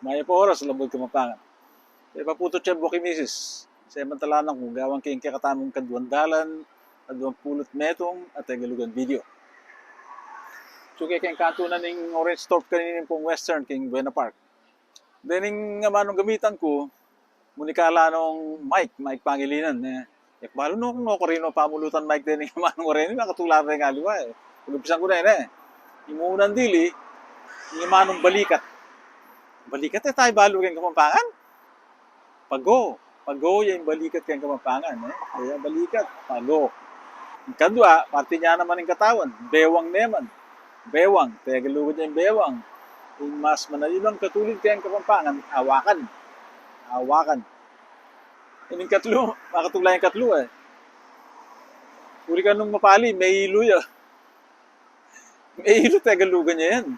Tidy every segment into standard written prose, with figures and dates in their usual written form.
Maya po oras, labod kamapangan. E paputo siya buki misis. Sa mantalanan kung gawang king kakatamong kadwandalan, kadwang pulot metong, at galugan video. So kaya kayong katunan ng orange stop kaninin pong western king Buena Park. Then yung manong gamitan ko, munikala nung Mike Pangilinan. Balo nung ko rin pamulutan Mike din yung manong orange, nakatulad rin nga liwa eh. Pag-upisan ko na yun eh. Yung unang dili, yung manong balikat. Balikat eh tayo balo kayong Kapampangan. Pago yung balikat kayong Kapampangan. Kaya balikat, pago. Yung kadwa, parte niya naman yung katawan. Bewang naman. Bewang, tagalugod niya yung bewang. Yung mas manayilang katulid kayong Kapampangan, awakan. Yung katlo, makatulad yung katlo eh. Uri ka nung mapali, may ilo ya. May ilo, tagalugan niya yan.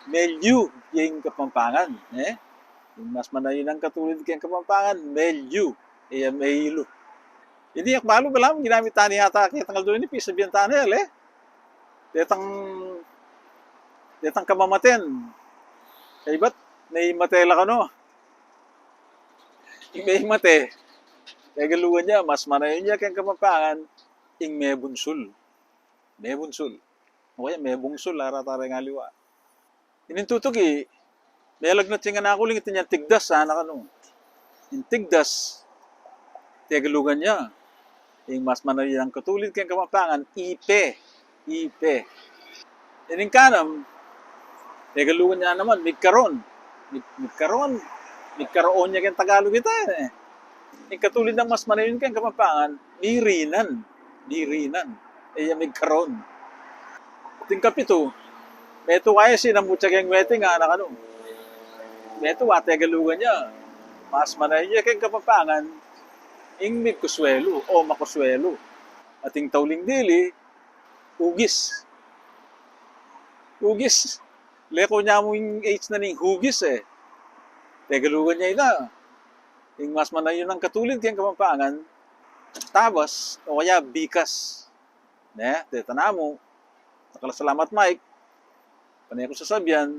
Melyu, yung Kapampangan. Yung mas manayilang katulid kayong Kapampangan, melyu. May ilo. Hindi akbalo ba lang, ginamit tani yata kaya tanggal doon ni Pisabihan tanel Detang kamamaten. Kaya ba't may matela ka no? Yung may mate, kaya galugan niya, mas manayin niya kayong Kapampangan, yung may bunsul. O kaya may bungsul, haratara nga liwa. Inintutok may lagnat siya nga nakuling ito niya, tigdas ha, nakano. Yung tigdas, kaya galugan niya, yung mas manayin ang katulid kayong Kapampangan, ipe. Yung kanam, kaya galugan niya naman, migkaroon niya kayong Tagalog ito eh. Yung katulid ng mas manayin kayong Kapampangan, mirinan. Migkaroon. At yung kapito, meto kaya sinamutsa kayong wete nga nakano. Meto wate galugan niya, mas manayin niya kayong Kapampangan, yung migkuswelo o makuswelo. At yung tauling dili, hugis. Leko niya mo yung age na ning hugis eh. Tegalugan niya ina. Yung mas manayon ng katulid kayong Kapampangan, tabas o kaya bikas. Deta na mo. Nakalasalamat Mike. Panay ko sasabihan,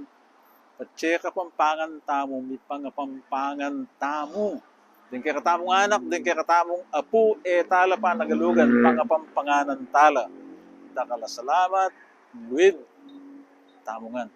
patse Kapampangan tamo, may pangapampangan tamo. Din kay katamong anak, din kay katamong apu, tala pa nagalugan, pangapampanganan tala. Nakalasalamat with tamungan.